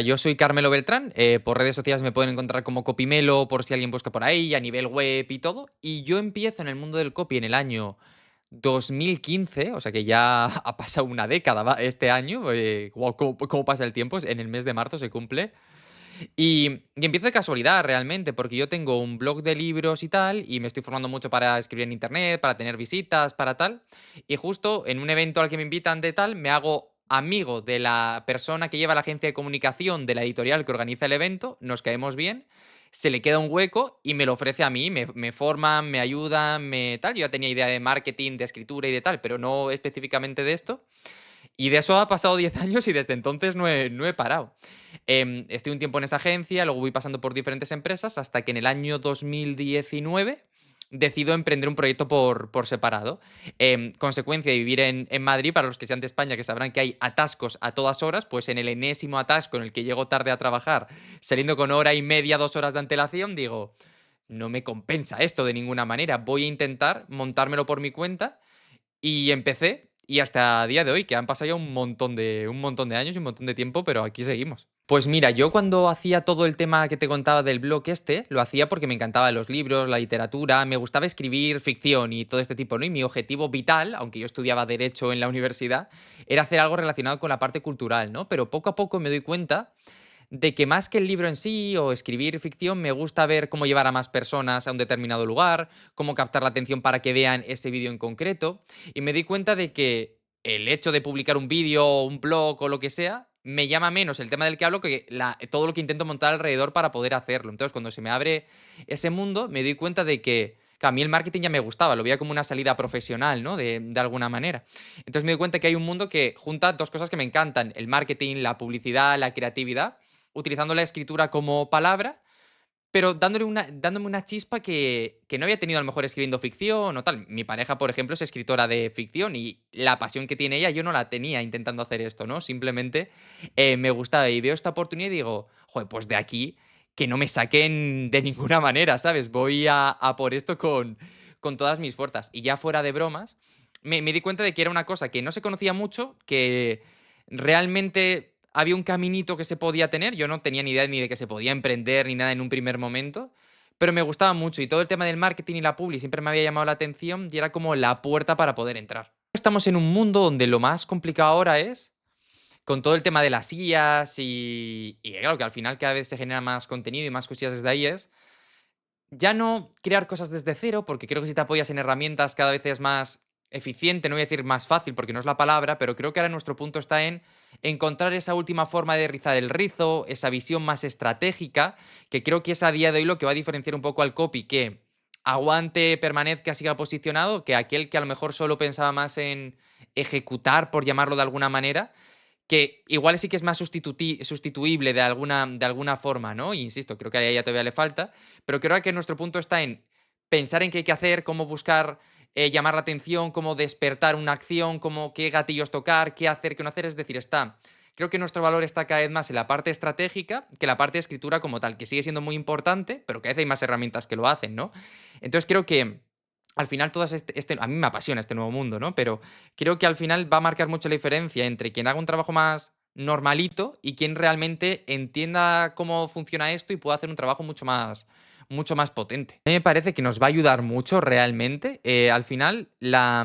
Yo soy Carmelo Beltrán, por redes sociales me pueden encontrar como Copymelo por si alguien busca por ahí, a nivel web y todo. Y yo empiezo en el mundo del copy en el año 2015, o sea que ya ha pasado una década este año, guau, cómo pasa el tiempo, en el mes de marzo se cumple. Y empiezo de casualidad realmente, porque yo tengo un blog de libros y tal, y me estoy formando mucho para escribir en internet, para tener visitas, para tal. Y justo en un evento al que me invitan de tal, me hago amigo de la persona que lleva la agencia de comunicación de la editorial que organiza el evento, nos caemos bien, se le queda un hueco y me lo ofrece a mí, me forman, me ayudan, me tal. Yo ya tenía idea de marketing, de escritura y de tal, pero no específicamente de esto. Y de eso ha pasado 10 años y desde entonces no he parado. Estoy un tiempo en esa agencia, luego voy pasando por diferentes empresas hasta que en el año 2019 decido emprender un proyecto por separado. Consecuencia de vivir en Madrid, para los que sean de España, que sabrán que hay atascos a todas horas, pues en el enésimo atasco en el que llego tarde a trabajar, saliendo con hora y media, 2 horas de antelación, digo, no me compensa esto de ninguna manera. Voy a intentar montármelo por mi cuenta y empecé, y hasta día de hoy, que han pasado ya un montón de años y un montón de tiempo, pero aquí seguimos. Pues mira, yo cuando hacía todo el tema que te contaba del blog este, lo hacía porque me encantaban los libros, la literatura, me gustaba escribir ficción y todo este tipo, ¿no? Y mi objetivo vital, aunque yo estudiaba Derecho en la universidad, era hacer algo relacionado con la parte cultural, ¿no? Pero poco a poco me doy cuenta de que más que el libro en sí o escribir ficción, me gusta ver cómo llevar a más personas a un determinado lugar, cómo captar la atención para que vean ese vídeo en concreto. Y me di cuenta de que el hecho de publicar un vídeo o un blog o lo que sea, me llama menos el tema del que hablo que todo lo que intento montar alrededor para poder hacerlo. Entonces, cuando se me abre ese mundo, me doy cuenta de que a mí el marketing ya me gustaba, lo veía como una salida profesional, ¿no? De alguna manera. Entonces me doy cuenta que hay un mundo que junta dos cosas que me encantan, el marketing, la publicidad, la creatividad, utilizando la escritura como palabra, pero dándome una chispa que no había tenido a lo mejor escribiendo ficción o tal. Mi pareja, por ejemplo, es escritora de ficción y la pasión que tiene ella yo no la tenía intentando hacer esto, ¿no? Simplemente me gustaba y veo esta oportunidad y digo, joder, pues de aquí que no me saquen de ninguna manera, ¿sabes? Voy a por esto con todas mis fuerzas. Y ya fuera de bromas, me di cuenta de que era una cosa que no se conocía mucho, que realmente había un caminito que se podía tener. Yo no tenía ni idea ni de que se podía emprender ni nada en un primer momento, pero me gustaba mucho y todo el tema del marketing y la publi siempre me había llamado la atención y era como la puerta para poder entrar. Estamos en un mundo donde lo más complicado ahora es, con todo el tema de las IAs y claro, que al final cada vez se genera más contenido y más cosillas desde ahí es, ya no crear cosas desde cero, porque creo que si te apoyas en herramientas cada vez es más eficiente, no voy a decir más fácil porque no es la palabra, pero creo que ahora nuestro punto está en encontrar esa última forma de rizar el rizo, esa visión más estratégica, que creo que es a día de hoy lo que va a diferenciar un poco al copy, que aguante, permanezca, siga posicionado, que aquel que a lo mejor solo pensaba más en ejecutar, por llamarlo de alguna manera, que igual sí que es más sustituible de alguna forma, ¿no? Insisto, creo que a ella todavía le falta, pero creo que nuestro punto está en pensar en qué hay que hacer, cómo buscar llamar la atención, cómo despertar una acción, cómo qué gatillos tocar, qué hacer, qué no hacer. Es decir, creo que nuestro valor está cada vez más en la parte estratégica que la parte de escritura como tal, que sigue siendo muy importante, pero cada vez hay más herramientas que lo hacen, ¿no? Entonces creo que al final a mí me apasiona este nuevo mundo, ¿no? Pero creo que al final va a marcar mucho la diferencia entre quien haga un trabajo más normalito y quien realmente entienda cómo funciona esto y pueda hacer un trabajo mucho más potente. A mí me parece que nos va a ayudar mucho realmente. Al final, la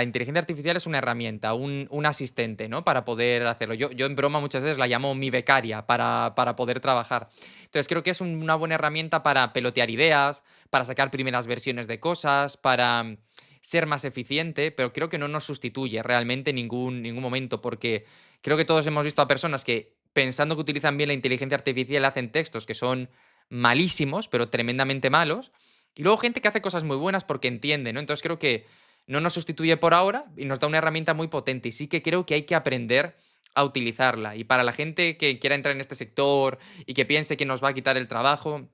inteligencia artificial es una herramienta, un asistente, ¿no? Para poder hacerlo. Yo en broma muchas veces la llamo mi becaria para poder trabajar. Entonces creo que es una buena herramienta para pelotear ideas, para sacar primeras versiones de cosas, para ser más eficiente, pero creo que no nos sustituye realmente en ningún momento, porque creo que todos hemos visto a personas que pensando que utilizan bien la inteligencia artificial hacen textos que son malísimos, pero tremendamente malos, y luego gente que hace cosas muy buenas porque entiende, ¿no? Entonces creo que no nos sustituye por ahora y nos da una herramienta muy potente y sí que creo que hay que aprender a utilizarla. Y para la gente que quiera entrar en este sector y que piense que nos va a quitar el trabajo,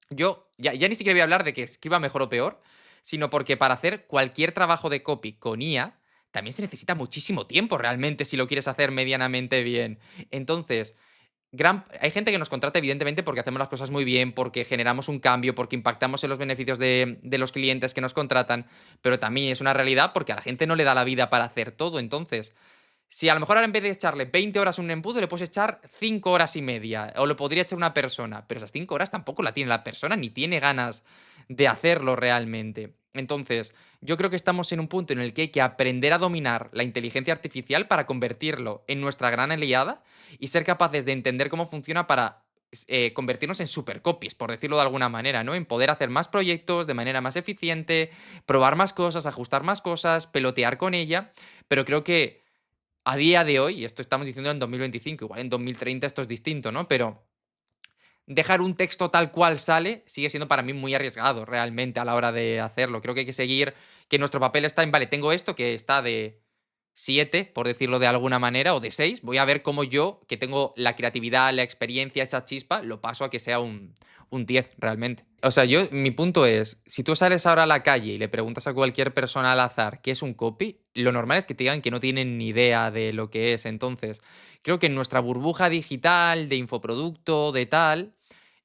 yo ya ni siquiera voy a hablar de que escriba mejor o peor, sino porque para hacer cualquier trabajo de copy con IA, también se necesita muchísimo tiempo realmente si lo quieres hacer medianamente bien. Entonces, hay gente que nos contrata evidentemente porque hacemos las cosas muy bien, porque generamos un cambio, porque impactamos en los beneficios de los clientes que nos contratan, pero también es una realidad porque a la gente no le da la vida para hacer todo. Entonces, Si a lo mejor ahora en vez de echarle 20 horas a un embudo, le puedes echar 5 horas y media, o lo podría echar una persona, pero esas 5 horas tampoco la tiene la persona, ni tiene ganas de hacerlo realmente. Entonces, yo creo que estamos en un punto en el que hay que aprender a dominar la inteligencia artificial para convertirlo en nuestra gran aliada y ser capaces de entender cómo funciona para convertirnos en supercopies, por decirlo de alguna manera, ¿no? En poder hacer más proyectos de manera más eficiente, probar más cosas, ajustar más cosas, pelotear con ella, pero creo que a día de hoy, y esto estamos diciendo en 2025, igual en 2030 esto es distinto, ¿no? Pero dejar un texto tal cual sale sigue siendo para mí muy arriesgado realmente a la hora de hacerlo. Creo que hay que seguir, que nuestro papel está en, vale, tengo esto que está de 7 por decirlo de alguna manera, o de 6. Voy a ver cómo yo, que tengo la creatividad, la experiencia, esa chispa, lo paso a que sea un 10 realmente. O sea, mi punto es, si tú sales ahora a la calle y le preguntas a cualquier persona al azar qué es un copy, lo normal es que te digan que no tienen ni idea de lo que es. Entonces, creo que en nuestra burbuja digital, de infoproducto, de tal,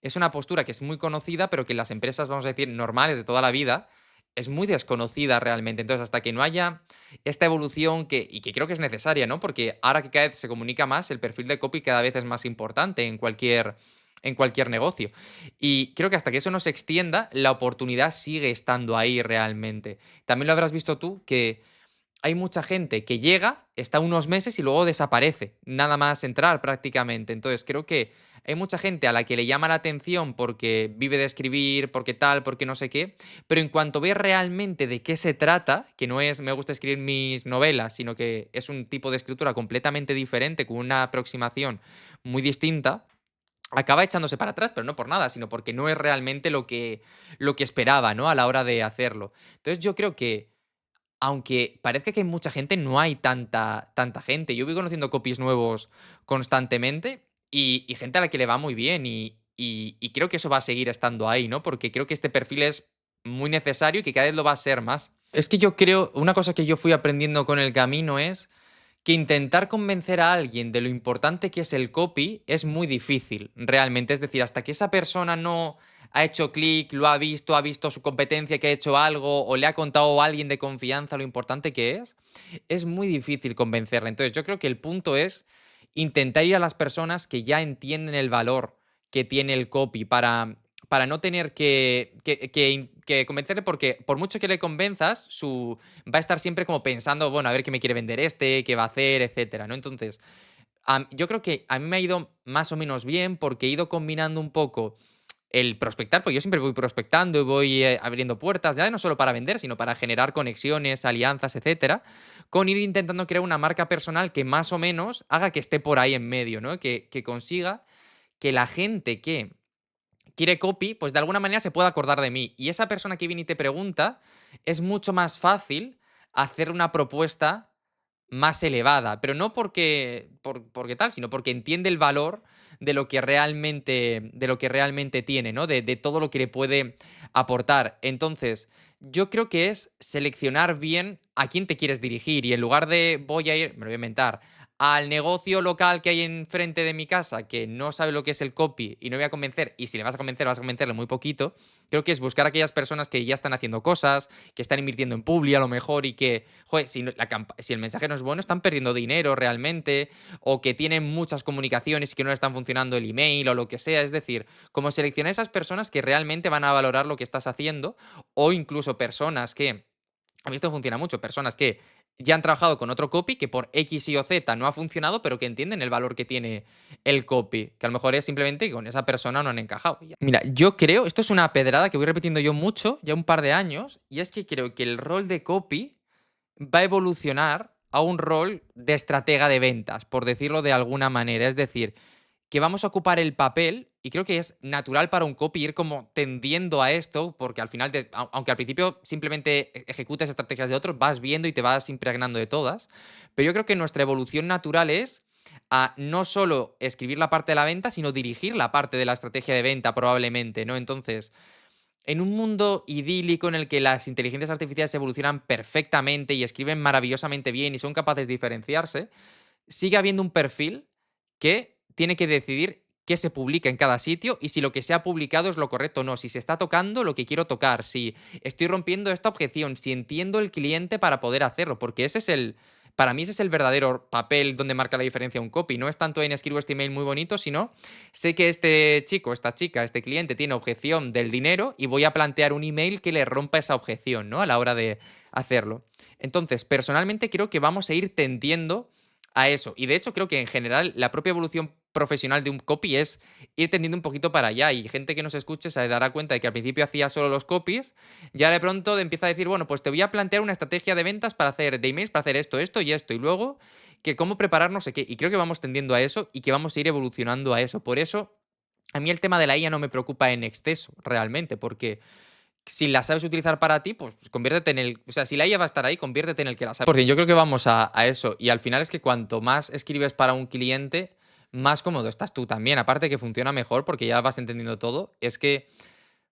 es una postura que es muy conocida, pero que en las empresas, vamos a decir, normales de toda la vida, es muy desconocida realmente. Entonces, hasta que no haya esta evolución y que creo que es necesaria, ¿no? Porque ahora que cada vez se comunica más, el perfil de copy cada vez es más importante en cualquier negocio. Y creo que hasta que eso no se extienda, la oportunidad sigue estando ahí realmente. También lo habrás visto tú que hay mucha gente que llega, está unos meses y luego desaparece, nada más entrar prácticamente. Entonces, creo que hay mucha gente a la que le llama la atención porque vive de escribir, porque tal, porque no sé qué, pero en cuanto ve realmente de qué se trata, que no es me gusta escribir mis novelas, sino que es un tipo de escritura completamente diferente, con una aproximación muy distinta, acaba echándose para atrás, pero no por nada, sino porque no es realmente lo que esperaba, ¿no? A la hora de hacerlo. Entonces, yo creo que aunque parezca que hay mucha gente, no hay tanta gente. Yo voy conociendo copies nuevos constantemente y gente a la que le va muy bien y creo que eso va a seguir estando ahí, ¿no? Porque creo que este perfil es muy necesario y que cada vez lo va a ser más. Es que yo creo, una cosa que yo fui aprendiendo con el camino es que intentar convencer a alguien de lo importante que es el copy es muy difícil, realmente. Es decir, hasta que esa persona no ha hecho clic, lo ha visto su competencia que ha hecho algo o le ha contado a alguien de confianza lo importante que es muy difícil convencerle. Entonces, yo creo que el punto es intentar ir a las personas que ya entienden el valor que tiene el copy para no tener que convencerle, porque por mucho que le convenzas, va a estar siempre como pensando, bueno, a ver qué me quiere vender este, qué va a hacer, etcétera, ¿no? Entonces, yo creo que a mí me ha ido más o menos bien porque he ido combinando un poco el prospectar, porque yo siempre voy prospectando y voy abriendo puertas, ya no solo para vender, sino para generar conexiones, alianzas, etcétera, con ir intentando crear una marca personal que más o menos haga que esté por ahí en medio, ¿no? Que consiga que la gente que quiere copy, pues de alguna manera se puede acordar de mí. Y esa persona que viene y te pregunta, es mucho más fácil hacer una propuesta más elevada, pero no porque tal, sino porque entiende el valor de lo que realmente tiene, ¿no? De todo lo que le puede aportar. Entonces, yo creo que es seleccionar bien a quién te quieres dirigir y en lugar de voy a ir, me lo voy a inventar, al negocio local que hay enfrente de mi casa que no sabe lo que es el copy y no voy a convencer, y si le vas a convencer, vas a convencerle muy poquito, creo que es buscar a aquellas personas que ya están haciendo cosas, que están invirtiendo en Publi a lo mejor y que, joder, si el mensaje no es bueno, están perdiendo dinero realmente, o que tienen muchas comunicaciones y que no le están funcionando el email o lo que sea. Es decir, como seleccionar esas personas que realmente van a valorar lo que estás haciendo, o incluso personas que a mí esto funciona mucho, personas que ya han trabajado con otro copy que por X, Y o Z no ha funcionado, pero que entienden el valor que tiene el copy, que a lo mejor es simplemente que con esa persona no han encajado. Y ya. Mira, yo creo, esto es una pedrada que voy repitiendo yo mucho, ya un par de años, y es que creo que el rol de copy va a evolucionar a un rol de estratega de ventas, por decirlo de alguna manera. Es decir, que vamos a ocupar el papel, y creo que es natural para un copy ir como tendiendo a esto, porque al final, aunque al principio simplemente ejecutes estrategias de otros, vas viendo y te vas impregnando de todas, pero yo creo que nuestra evolución natural es a no solo escribir la parte de la venta, sino dirigir la parte de la estrategia de venta probablemente, ¿no? Entonces, en un mundo idílico en el que las inteligencias artificiales evolucionan perfectamente y escriben maravillosamente bien y son capaces de diferenciarse, sigue habiendo un perfil que tiene que decidir qué se publica en cada sitio y si lo que se ha publicado es lo correcto o no, si se está tocando lo que quiero tocar, si estoy rompiendo esta objeción, si entiendo el cliente para poder hacerlo, porque ese es el Para mí ese es el verdadero papel donde marca la diferencia un copy. No es tanto en escribo este email muy bonito, sino sé que este chico, esta chica, este cliente tiene objeción del dinero y voy a plantear un email que le rompa esa objeción, ¿no? A la hora de hacerlo. Entonces, personalmente creo que vamos a ir tendiendo a eso. Y de hecho creo que en general la propia evolución profesional de un copy es ir tendiendo un poquito para allá. Y gente que nos escuche se dará cuenta de que al principio hacía solo los copies, ya de pronto empieza a decir, bueno, pues te voy a plantear una estrategia de ventas para hacer, de emails para hacer esto, esto y esto. Y luego que cómo preparar no sé qué. Y creo que vamos tendiendo a eso y que vamos a ir evolucionando a eso. Por eso, a mí el tema de la IA no me preocupa en exceso, realmente, porque si la sabes utilizar para ti, pues conviértete en el. O sea, si la IA va a estar ahí, conviértete en el que la sabe. Porque yo creo que vamos a eso. Y al final es que cuanto más escribes para un cliente, más cómodo estás tú también. Aparte que funciona mejor porque ya vas entendiendo todo. Es que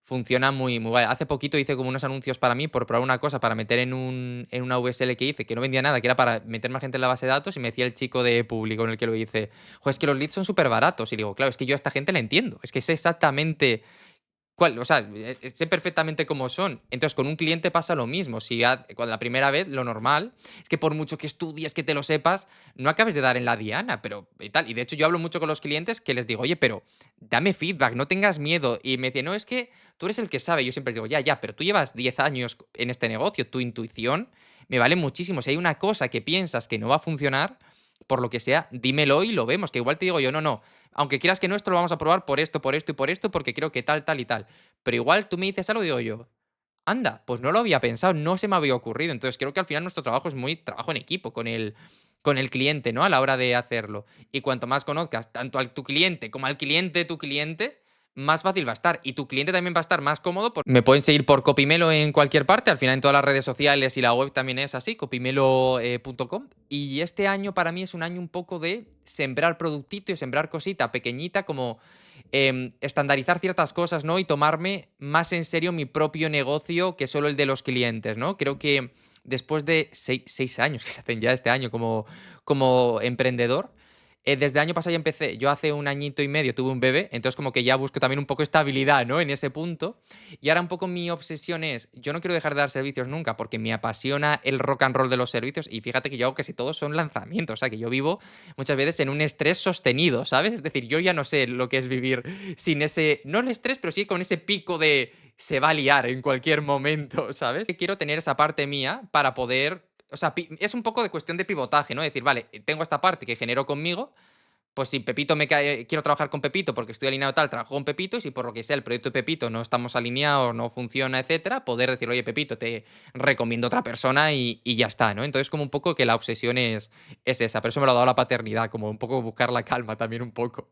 funciona muy guay. Hace poquito hice como unos anuncios para mí por probar una cosa para meter en una VSL que hice, que no vendía nada, que era para meter más gente en la base de datos, y me decía el chico de público en el que lo hice, joder, es que los leads son súper baratos. Y digo, claro, es que yo a esta gente la entiendo. Es que sé exactamente ¿cuál? O sea, sé perfectamente cómo son. Entonces, con un cliente pasa lo mismo. Si cuando la primera vez, lo normal es que por mucho que estudies, que te lo sepas, no acabes de dar en la diana, pero y tal. Y de hecho, yo hablo mucho con los clientes que les digo, oye, pero dame feedback, no tengas miedo. Y me dicen, no, es que tú eres el que sabe. Yo siempre les digo, ya, pero tú llevas 10 años en este negocio, tu intuición me vale muchísimo. Si hay una cosa que piensas que no va a funcionar, por lo que sea, dímelo y lo vemos. Que igual te digo yo, no, aunque quieras que no, esto lo vamos a probar por esto y por esto, porque creo que tal, tal y tal. Pero igual tú me dices algo y digo yo, anda, pues no lo había pensado, no se me había ocurrido. Entonces creo que al final nuestro trabajo es muy trabajo en equipo con el cliente, ¿no? A la hora de hacerlo. Y cuanto más conozcas tanto a tu cliente como al cliente de tu cliente, más fácil va a estar. Y tu cliente también va a estar más cómodo. Me pueden seguir por Copimelo en cualquier parte. Al final en todas las redes sociales y la web también es así, copimelo.com. Y este año para mí es un año un poco de sembrar productito y sembrar cosita pequeñita, como estandarizar ciertas cosas, ¿no? Y tomarme más en serio mi propio negocio que solo el de los clientes, ¿no? Creo que después de 6 años que se hacen ya este año como emprendedor, desde el año pasado ya empecé. Yo hace un añito y medio tuve un bebé, entonces como que ya busco también un poco estabilidad, ¿no? En ese punto. Y ahora un poco mi obsesión es, yo no quiero dejar de dar servicios nunca porque me apasiona el rock and roll de los servicios, y fíjate que yo hago casi todos son lanzamientos, o sea que yo vivo muchas veces en un estrés sostenido, ¿sabes? Es decir, yo ya no sé lo que es vivir sin ese, no el estrés, pero sí con ese pico de se va a liar en cualquier momento, ¿sabes? Que quiero tener esa parte mía para poder, o sea, es un poco de cuestión de pivotaje, ¿no? Decir, vale, tengo esta parte que genero conmigo, pues si Pepito me cae, quiero trabajar con Pepito porque estoy alineado tal, trabajo con Pepito, y si por lo que sea el proyecto de Pepito no estamos alineados, no funciona, etcétera, poder decir, oye, Pepito, te recomiendo otra persona y ya está, ¿no? Entonces, como un poco que la obsesión es esa, pero eso me lo ha dado la paternidad, como un poco buscar la calma también un poco.